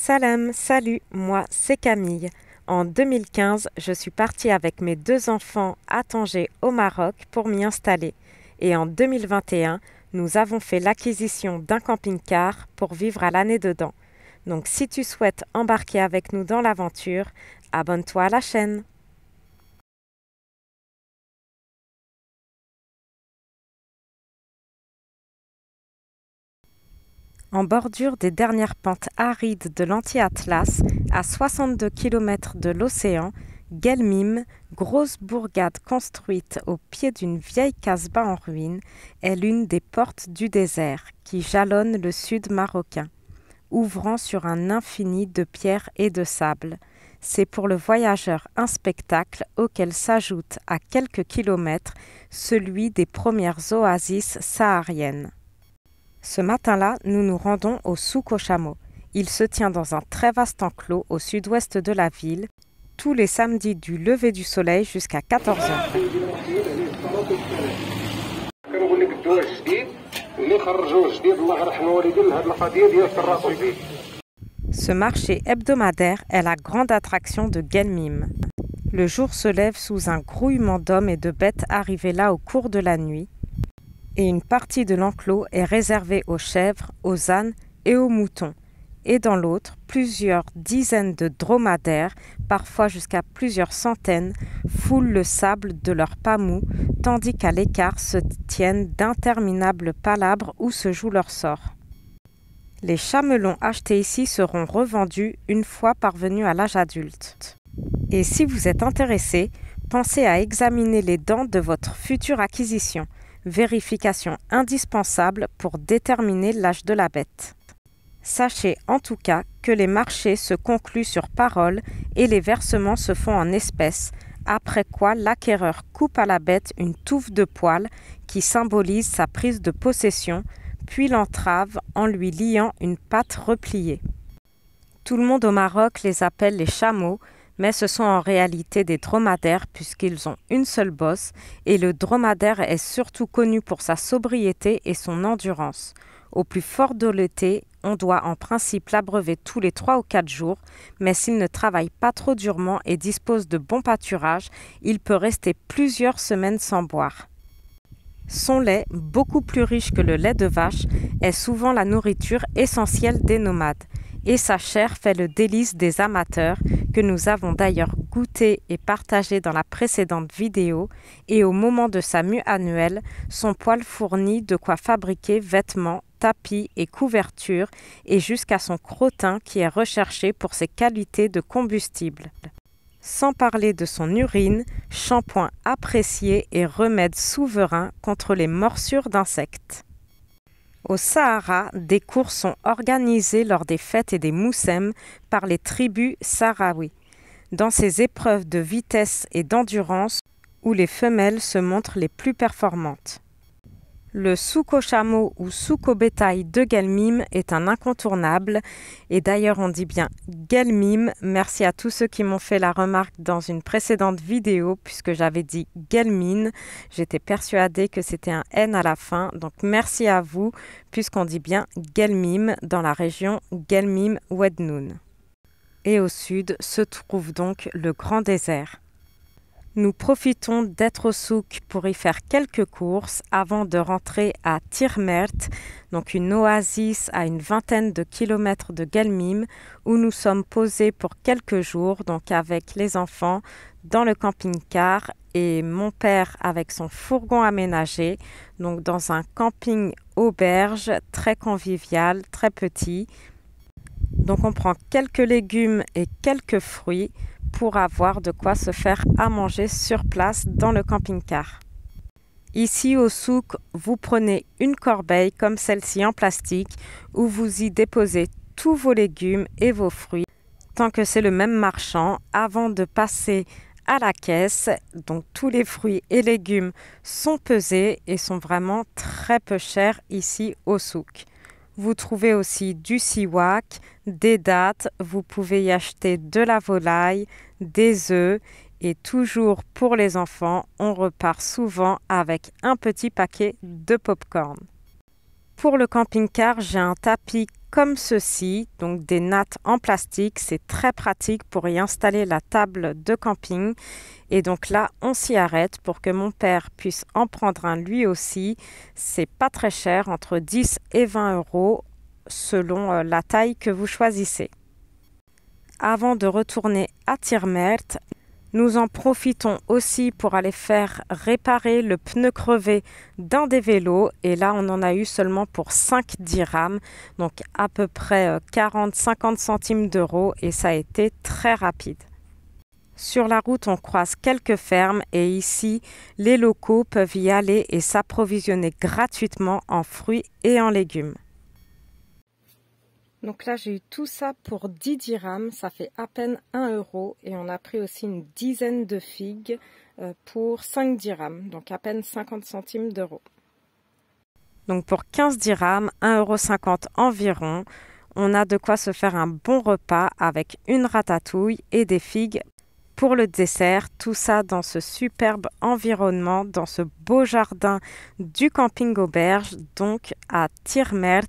Salam, salut, moi c'est Camille. En 2015, je suis partie avec mes deux enfants à Tanger au Maroc pour m'y installer. Et en 2021, nous avons fait l'acquisition d'un camping-car pour vivre à l'année dedans. Donc si tu souhaites embarquer avec nous dans l'aventure, abonne-toi à la chaîne. En bordure des dernières pentes arides de l'Anti-Atlas, à 62 km de l'océan, Guelmim, grosse bourgade construite au pied d'une vieille casbah en ruine, est l'une des portes du désert qui jalonne le sud marocain, ouvrant sur un infini de pierres et de sable. C'est pour le voyageur un spectacle auquel s'ajoute à quelques kilomètres celui des premières oasis sahariennes. Ce matin-là, nous nous rendons au souk aux chameaux. Il se tient dans un très vaste enclos au sud-ouest de la ville, tous les samedis du lever du soleil jusqu'à 14 heures. Ce marché hebdomadaire est la grande attraction de Guelmim. Le jour se lève sous un grouillement d'hommes et de bêtes arrivés là au cours de la nuit, et une partie de l'enclos est réservée aux chèvres, aux ânes et aux moutons, et dans l'autre, plusieurs dizaines de dromadaires, parfois jusqu'à plusieurs centaines, foulent le sable de leurs pas mous, tandis qu'à l'écart se tiennent d'interminables palabres où se joue leur sort. Les chamelons achetés ici seront revendus une fois parvenus à l'âge adulte. Et si vous êtes intéressé, pensez à examiner les dents de votre future acquisition. Vérification indispensable pour déterminer l'âge de la bête. Sachez en tout cas que les marchés se concluent sur parole et les versements se font en espèces, après quoi l'acquéreur coupe à la bête une touffe de poils qui symbolise sa prise de possession, puis l'entrave en lui liant une patte repliée. Tout le monde au Maroc les appelle les chameaux, mais ce sont en réalité des dromadaires puisqu'ils ont une seule bosse et le dromadaire est surtout connu pour sa sobriété et son endurance. Au plus fort de l'été, on doit en principe l'abreuver tous les 3 ou 4 jours, mais s'il ne travaille pas trop durement et dispose de bons pâturages, il peut rester plusieurs semaines sans boire. Son lait, beaucoup plus riche que le lait de vache, est souvent la nourriture essentielle des nomades. Et sa chair fait le délice des amateurs que nous avons d'ailleurs goûté et partagé dans la précédente vidéo, et au moment de sa mue annuelle, son poil fournit de quoi fabriquer vêtements, tapis et couvertures, et jusqu'à son crottin qui est recherché pour ses qualités de combustible. Sans parler de son urine, shampoing apprécié et remède souverain contre les morsures d'insectes. Au Sahara, des courses sont organisées lors des fêtes et des moussem par les tribus sahraouis, dans ces épreuves de vitesse et d'endurance où les femelles se montrent les plus performantes. Le souk aux chameaux ou souk au bétail de Guelmim est un incontournable, et d'ailleurs on dit bien Guelmim, merci à tous ceux qui m'ont fait la remarque dans une précédente vidéo puisque j'avais dit Guelmim, j'étais persuadée que c'était un N à la fin, donc merci à vous puisqu'on dit bien Guelmim dans la région Guelmim-Ouednoun. Et au sud se trouve donc le grand désert. Nous profitons d'être au souk pour y faire quelques courses avant de rentrer à Tirmert, donc une oasis à une vingtaine de kilomètres de Guelmim, où nous sommes posés pour quelques jours, donc avec les enfants, dans le camping-car et mon père avec son fourgon aménagé, donc dans un camping auberge très convivial, très petit. Donc on prend quelques légumes et quelques fruits pour avoir de quoi se faire à manger sur place dans le camping-car. Ici au souk, vous prenez une corbeille comme celle-ci en plastique où vous y déposez tous vos légumes et vos fruits tant que c'est le même marchand avant de passer à la caisse. Donc tous les fruits et légumes sont pesés et sont vraiment très peu chers ici au souk. Vous trouvez aussi du siwak, des dattes, vous pouvez y acheter de la volaille, des œufs et toujours pour les enfants, on repart souvent avec un petit paquet de pop-corn. Pour le camping-car, j'ai un tapis comme ceci, donc des nattes en plastique. C'est très pratique pour y installer la table de camping. Et donc là, on s'y arrête pour que mon père puisse en prendre un lui aussi. C'est pas très cher, entre 10 et 20 euros selon la taille que vous choisissez. Avant de retourner à Tirmert, nous en profitons aussi pour aller faire réparer le pneu crevé d'un des vélos. Et là, on en a eu seulement pour 5 dirhams, donc à peu près 40-50 centimes d'euros. Et ça a été très rapide. Sur la route, on croise quelques fermes et ici, les locaux peuvent y aller et s'approvisionner gratuitement en fruits et en légumes. Donc là, j'ai eu tout ça pour 10 dirhams, ça fait à peine 1 euro. Et on a pris aussi une dizaine de figues pour 5 dirhams, donc à peine 50 centimes d'euros. Donc pour 15 dirhams, 1,50 € environ, on a de quoi se faire un bon repas avec une ratatouille et des figues pour le dessert. Tout ça dans ce superbe environnement, dans ce beau jardin du camping auberge, donc à Tirmert,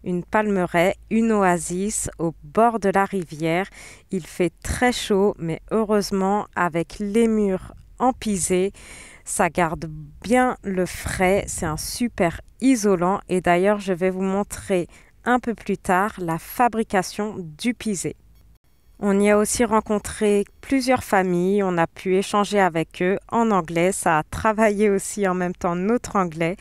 une palmeraie, une oasis au bord de la rivière. Il fait très chaud, mais heureusement avec les murs en pisé, ça garde bien le frais. C'est un super isolant et d'ailleurs je vais vous montrer un peu plus tard la fabrication du pisé. On y a aussi rencontré plusieurs familles, on a pu échanger avec eux en anglais, ça a travaillé aussi en même temps notre anglais.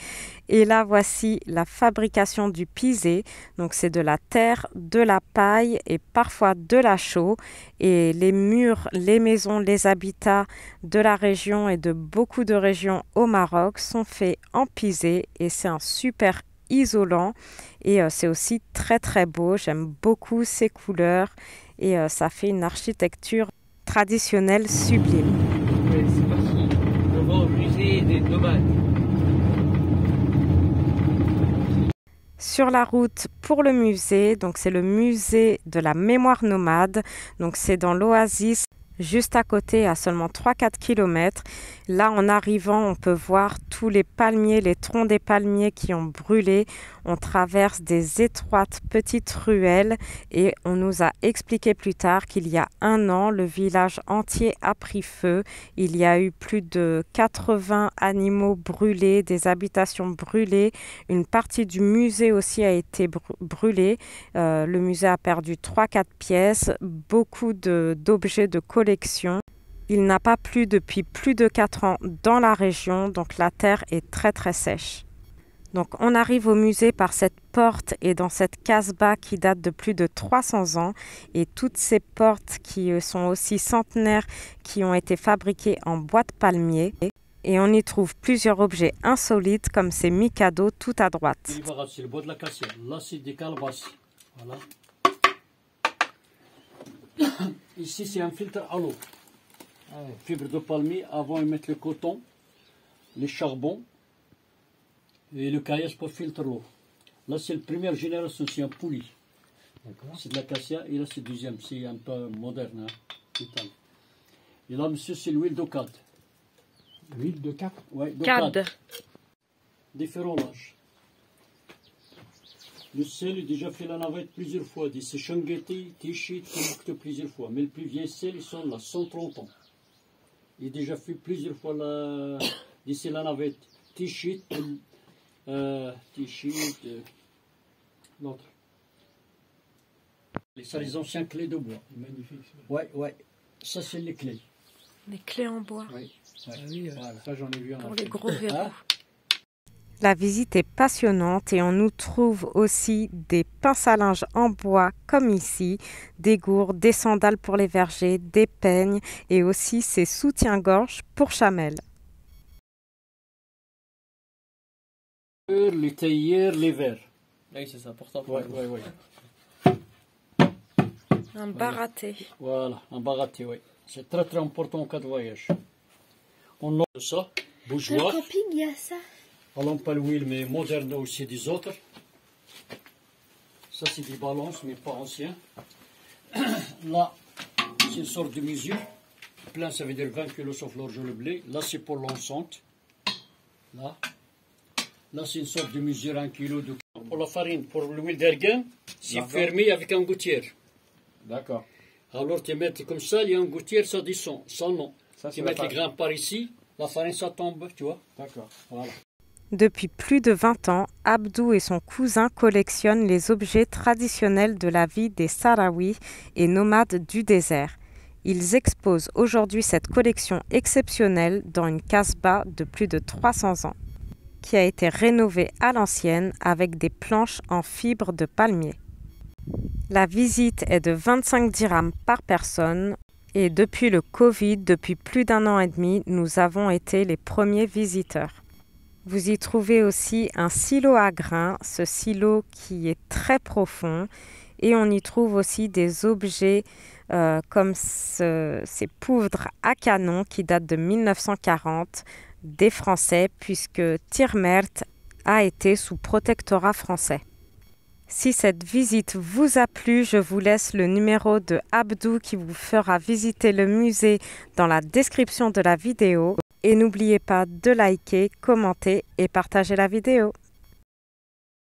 Et là, voici la fabrication du pisé. Donc c'est de la terre, de la paille et parfois de la chaux. Et les murs, les maisons, les habitats de la région et de beaucoup de régions au Maroc sont faits en pisé et c'est un super isolant. Et c'est aussi très très beau, j'aime beaucoup ces couleurs. Et ça fait une architecture traditionnelle sublime. Oui, c'est parti. On va au musée des nomades. Sur la route pour le musée, donc c'est le musée de la mémoire nomade. Donc c'est dans l'oasis, juste à côté, à seulement 3-4 km. Là, en arrivant, on peut voir tous les palmiers, les troncs des palmiers qui ont brûlé. On traverse des étroites petites ruelles et on nous a expliqué plus tard qu'il y a 1 an, le village entier a pris feu. Il y a eu plus de 80 animaux brûlés, des habitations brûlées. Une partie du musée aussi a été brûlée. Le musée a perdu 3-4 pièces, beaucoup d'objets de collection. Il n'a pas plu depuis plus de 4 ans dans la région, donc la terre est très très sèche. Donc on arrive au musée par cette porte et dans cette casbah qui date de plus de 300 ans. Et toutes ces portes qui sont aussi centenaires, qui ont été fabriquées en bois de palmier. Et on y trouve plusieurs objets insolites comme ces Mikado tout à droite. C'est le bois de l'acacia. Là, c'est des calebasses. Voilà. Ici, c'est un filtre à l'eau. Fibre de palmier. Avant, ils mettent le coton, les charbons et le caillasse pour filtrer l'eau. Là, c'est la première génération, c'est un poulie. C'est de l'acacia et là, c'est le deuxième. C'est un peu moderne. Hein, et là, monsieur, c'est l'huile d'ocade. L'huile de cap. Oui, Cad. Différents âges. Le sel, il a déjà fait la navette plusieurs fois. C'est Changuetti, Tichit, Timbuktu plusieurs fois. Mais le plus vieux sel, ils sont là, 130 ans. Il a déjà fait plusieurs fois d'ici la navette. Tichit, l'autre. Ça, les anciens clés de bois. Magnifique. Ouais, ouais. Ça, c'est les clés. Les clés en bois. Oui. Ah oui, voilà. Ça j'en ai vu en Pour Afrique. les gros verrous. Hein? La visite est passionnante et on nous trouve aussi des pinces à linge en bois comme ici, des gourdes, des sandales pour les vergers, des peignes et aussi ces soutiens-gorge pour chamelles. Les théières, les verres. Oui, c'est important. Ouais, ouais, ouais. Un baraté. Voilà, un baraté, oui. C'est très très important en cas de voyage. On a ça, Dans le bougeoir. camping, il y a ça. Alors pas l'huile, mais moderne aussi des autres. Ça c'est des balances, mais pas anciens. Là, c'est une sorte de mesure. Plein, ça veut dire 20 kg sauf l'orge le blé. Là, c'est pour l'enceinte. Là. Là, c'est une sorte de mesure 1 kg de pour la farine, pour l'huile d'argan, c'est fermé avec un gouttière. D'accord. Alors tu mets comme ça, il y a un gouttière, ça descend, seulement. Ça, Tu mets les grains par ici, la farine ça tombe, tu vois. D'accord. Voilà. Depuis plus de 20 ans, Abdou et son cousin collectionnent les objets traditionnels de la vie des Sahraouis et nomades du désert. Ils exposent aujourd'hui cette collection exceptionnelle dans une casbah de plus de 300 ans, qui a été rénovée à l'ancienne avec des planches en fibre de palmier. La visite est de 25 dirhams par personne et depuis le Covid, depuis plus d'1 an et demi, nous avons été les premiers visiteurs. Vous y trouvez aussi un silo à grains, ce silo qui est très profond, et on y trouve aussi des objets comme ces poudres à canon qui datent de 1940 des Français, puisque Tirmert a été sous protectorat français. Si cette visite vous a plu, je vous laisse le numéro de Abdou qui vous fera visiter le musée dans la description de la vidéo. Et n'oubliez pas de liker, commenter et partager la vidéo.